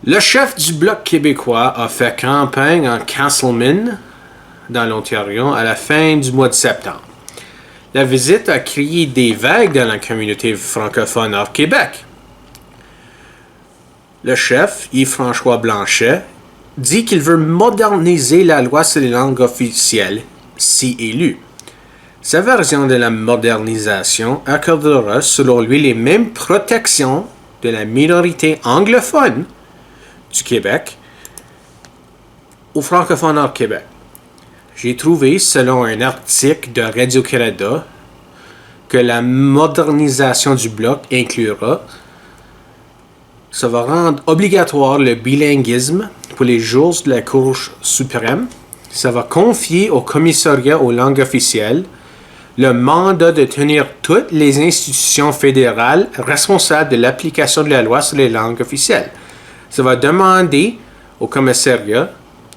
Le chef du Bloc québécois a fait campagne en Castlemaine, dans l'Ontario, à la fin du mois de septembre. La visite a créé des vagues dans la communauté francophone hors Québec. Le chef, Yves-François Blanchet, dit qu'il veut moderniser la loi sur les langues officielles, si élu. Sa version de la modernisation accordera, selon lui, les mêmes protections de la minorité anglophone du Québec aux francophones hors Québec. J'ai trouvé, selon un article de Radio-Canada, que la modernisation du Bloc inclura: ça va rendre obligatoire le bilinguisme pour les juges de la Cour suprême. Ça va confier au commissariat aux langues officielles le mandat de tenir toutes les institutions fédérales responsables de l'application de la loi sur les langues officielles. Ça va demander au commissariat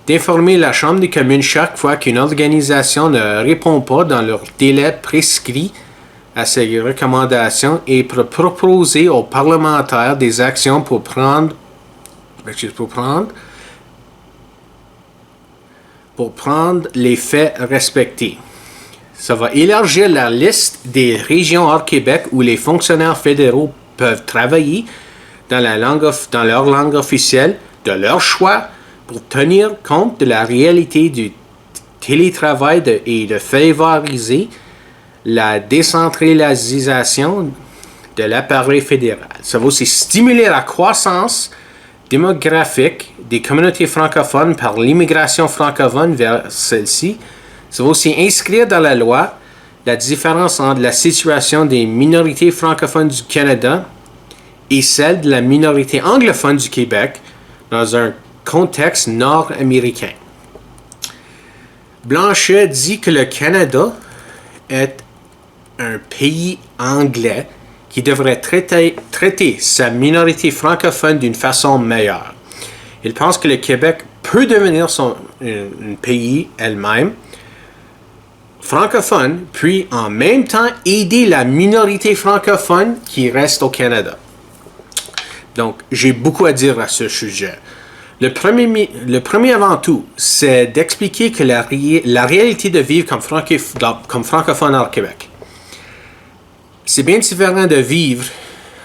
d'informer la Chambre des communes chaque fois qu'une organisation ne répond pas dans leur délai prescrit à ces recommandations et pour proposer aux parlementaires des actions pour prendre les faits respectés. Ça va élargir la liste des régions hors Québec où les fonctionnaires fédéraux peuvent travailler dans leur langue officielle de leur choix pour tenir compte de la réalité du télétravail et de favoriser la décentralisation de l'appareil fédéral. Ça va aussi stimuler la croissance démographique des communautés francophones par l'immigration francophone vers celles-ci. Ça va aussi inscrire dans la loi la différence entre la situation des minorités francophones du Canada et celle de la minorité anglophone du Québec dans un contexte nord-américain. Blanchet dit que le Canada est un pays anglais qui devrait traiter sa minorité francophone d'une façon meilleure. Il pense que le Québec peut devenir un pays elle-même francophone, puis en même temps aider la minorité francophone qui reste au Canada. Donc, j'ai beaucoup à dire à ce sujet. Le premier avant tout, c'est d'expliquer que la réalité de vivre comme francophone hors Québec. C'est bien différent de vivre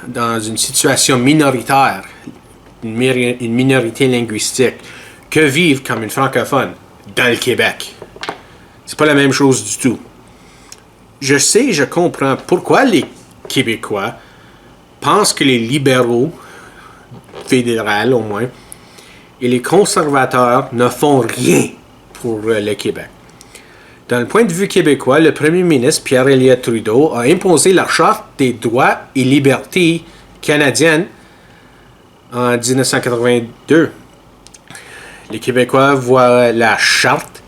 dans une situation minoritaire, une minorité linguistique, que vivre comme une francophone dans le Québec. C'est pas la même chose du tout. Je comprends pourquoi les Québécois pensent que les libéraux, fédéraux au moins, et les conservateurs ne font rien pour le Québec. Dans le point de vue québécois, le premier ministre Pierre Elliott Trudeau a imposé la Charte des droits et libertés canadiennes en 1982. Les Québécois voient la Charte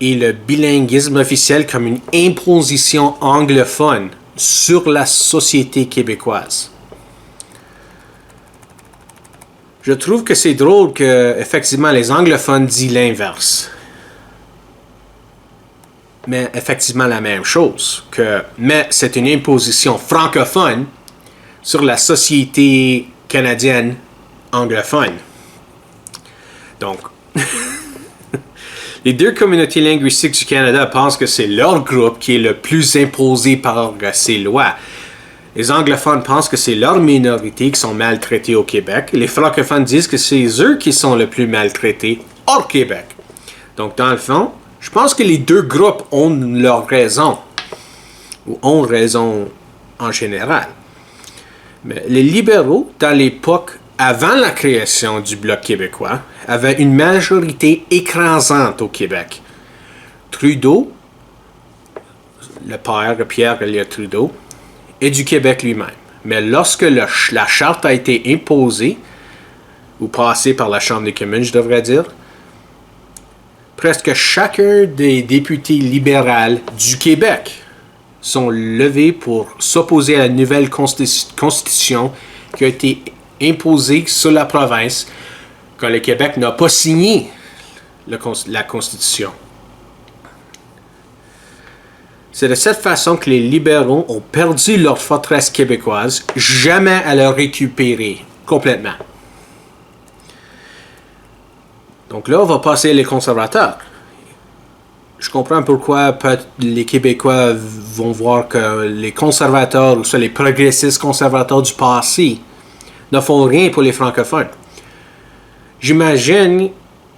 et le bilinguisme officiel comme une imposition anglophone sur la société québécoise. Je trouve que c'est drôle que, effectivement, les anglophones disent l'inverse. Mais effectivement la même chose. Mais c'est une imposition francophone sur la société canadienne anglophone. Donc, les deux communautés linguistiques du Canada pensent que c'est leur groupe qui est le plus imposé par ces lois. Les anglophones pensent que c'est leur minorité qui sont maltraités au Québec. Les francophones disent que c'est eux qui sont le plus maltraités hors Québec. Donc, dans le fond, je pense que les deux groupes ont leur raison, ou ont raison en général. Mais les libéraux, dans l'époque avant la création du Bloc québécois, avaient une majorité écrasante au Québec. Trudeau, le père de Pierre Elliott Trudeau, et du Québec lui-même. Mais lorsque la charte a été imposée, ou passée par la Chambre des communes, je devrais dire, presque chacun des députés libéraux du Québec sont levés pour s'opposer à la nouvelle constitution qui a été imposée sur la province quand le Québec n'a pas signé la constitution. C'est de cette façon que les libéraux ont perdu leur forteresse québécoise, jamais à la récupérer complètement. Donc là, on va passer les conservateurs. Je comprends pourquoi les Québécois vont voir que les conservateurs, ou soit les progressistes conservateurs du passé, ne font rien pour les francophones. J'imagine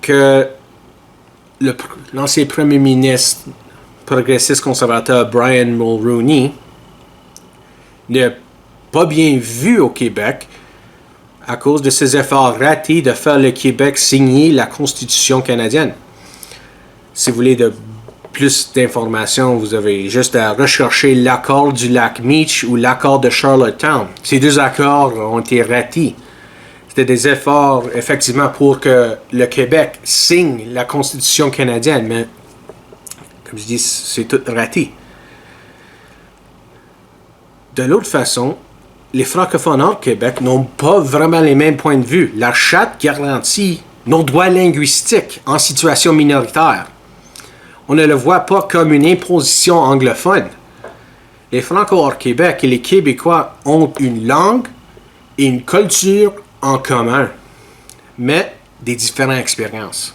que l'ancien premier ministre progressiste conservateur Brian Mulroney n'est pas bien vu au Québec à cause de ses efforts ratés de faire le Québec signer la Constitution canadienne. Si vous voulez plus d'informations, vous avez juste à rechercher l'accord du lac Meech ou l'accord de Charlottetown. Ces deux accords ont été ratés. C'était des efforts, effectivement, pour que le Québec signe la Constitution canadienne, mais, comme je dis, c'est tout raté. De l'autre façon, les francophones hors Québec n'ont pas vraiment les mêmes points de vue. La charte garantit nos droits linguistiques en situation minoritaire. On ne le voit pas comme une imposition anglophone. Les Franco hors Québec et les Québécois ont une langue et une culture en commun, mais des différentes expériences.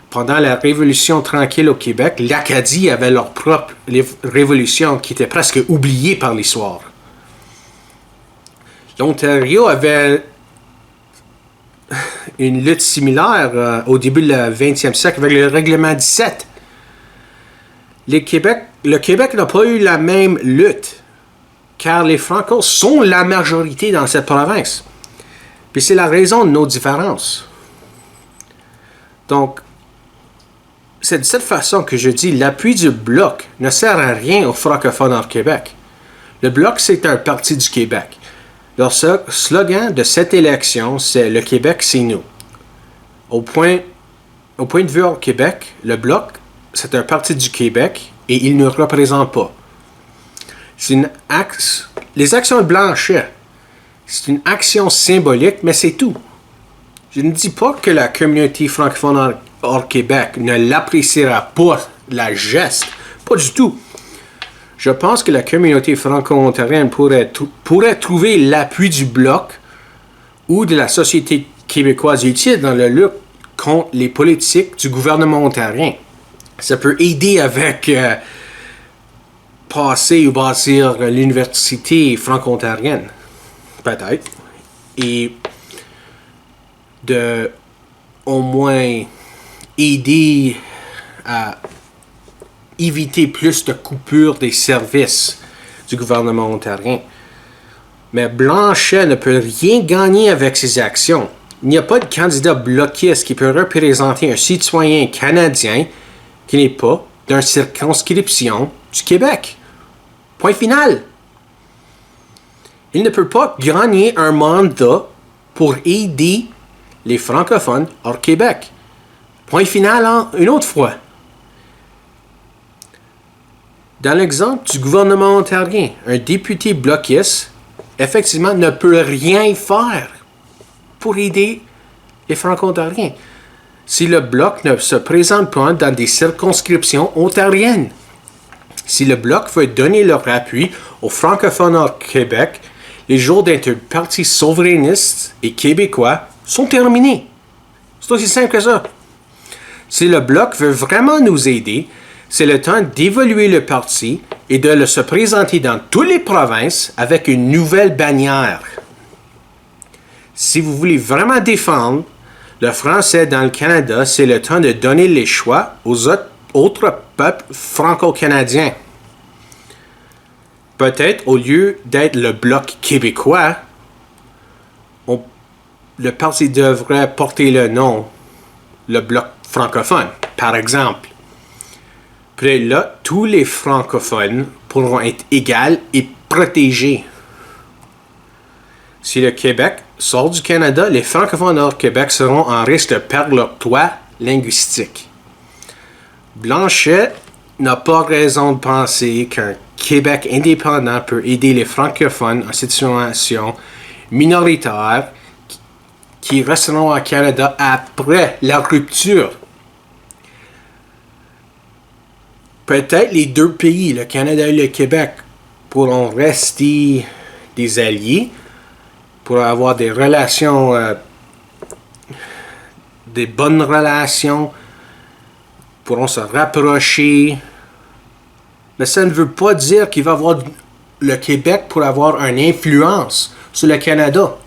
Pendant la Révolution tranquille au Québec, l'Acadie avait leur propre révolution qui était presque oubliée par l'histoire. L'Ontario avait une lutte similaire au début du 20e siècle avec le règlement 17. Le Québec n'a pas eu la même lutte, car les Francos sont la majorité dans cette province. Puis c'est la raison de nos différences. Donc, c'est de cette façon que je dis l'appui du Bloc ne sert à rien aux francophones hors Québec. Le Bloc, c'est un parti du Québec. Leur slogan de cette élection, c'est « Le Québec, c'est nous ». Au point de vue hors Québec, le Bloc, c'est un parti du Québec et il ne représente pas. Les actions de Blanchet, c'est une action symbolique, mais c'est tout. Je ne dis pas que la communauté francophone hors Québec ne l'appréciera pas, la geste. Pas du tout. Je pense que la communauté franco-ontarienne pourrait trouver l'appui du Bloc ou de la société québécoise utile dans la lutte contre les politiques du gouvernement ontarien. Ça peut aider avec passer ou bâtir l'université franco-ontarienne. Peut-être. Et de au moins aider à éviter plus de coupures des services du gouvernement ontarien. Mais Blanchet ne peut rien gagner avec ses actions. Il n'y a pas de candidat bloquiste qui peut représenter un citoyen canadien qui n'est pas d'une circonscription du Québec. Point final. Il ne peut pas gagner un mandat pour aider les francophones hors Québec. Point final une autre fois. Dans l'exemple du gouvernement ontarien, un député bloquiste, effectivement, ne peut rien faire pour aider les franco-ontariens si le Bloc ne se présente pas dans des circonscriptions ontariennes. Si le Bloc veut donner leur appui aux francophones hors Québec, les jours d'être un parti souverainiste et québécois sont terminés. C'est aussi simple que ça. Si le Bloc veut vraiment nous aider, c'est le temps d'évoluer le parti et de se présenter dans toutes les provinces avec une nouvelle bannière. Si vous voulez vraiment défendre le français dans le Canada, c'est le temps de donner les choix aux autres peuples franco-canadiens. Peut-être, au lieu d'être le Bloc québécois, le parti devrait porter le nom, le Bloc francophone, par exemple. Puis là, tous les francophones pourront être égaux et protégés. Si le Québec sort du Canada, les francophones hors Québec seront en risque de perdre leur toit linguistique. Blanchet n'a pas raison de penser qu'un Québec indépendant peut aider les francophones en situation minoritaire qui resteront au Canada après la rupture. Peut-être les deux pays, le Canada et le Québec, pourront rester des alliés pour avoir des relations des bonnes relations, pourront se rapprocher. Mais ça ne veut pas dire qu'il va avoir le Québec pour avoir une influence sur le Canada.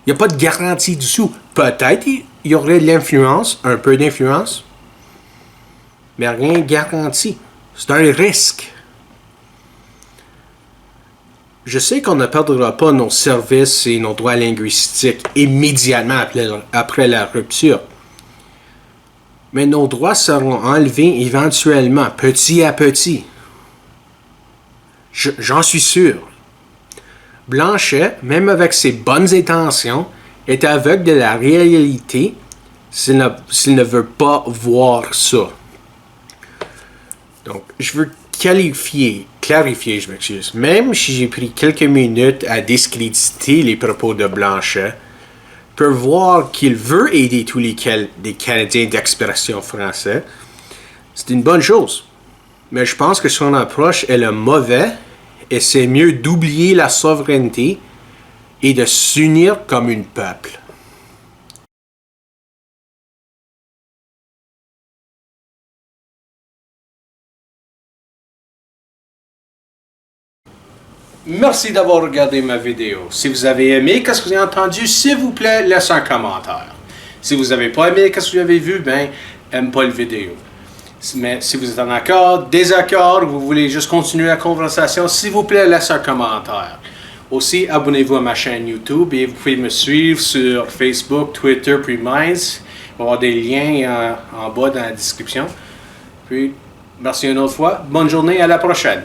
Il n'y a pas de garantie dessous. Peut-être il y aurait de l'influence, un peu d'influence, mais rien de garanti. C'est un risque. Je sais qu'on ne perdra pas nos services et nos droits linguistiques immédiatement après la rupture. Mais nos droits seront enlevés éventuellement, petit à petit. J'en suis sûr. Blanchet, même avec ses bonnes intentions, est aveugle de la réalité s'il ne veut pas voir ça. Donc, je veux clarifier, je m'excuse. Même si j'ai pris quelques minutes à discréditer les propos de Blanchet, peut voir qu'il veut aider tous les Canadiens d'expression français, c'est une bonne chose. Mais je pense que son approche est le mauvais et c'est mieux d'oublier la souveraineté et de s'unir comme un peuple. Merci d'avoir regardé ma vidéo. Si vous avez aimé ce que vous avez entendu, s'il vous plaît, laissez un commentaire. Si vous n'avez pas aimé ce que vous avez vu, aime pas la vidéo. Mais si vous êtes en accord, désaccord, ou vous voulez juste continuer la conversation, s'il vous plaît, laissez un commentaire. Aussi, abonnez-vous à ma chaîne YouTube et vous pouvez me suivre sur Facebook, Twitter, puis Minds. Il va y avoir des liens en bas dans la description. Puis, merci une autre fois. Bonne journée, à la prochaine.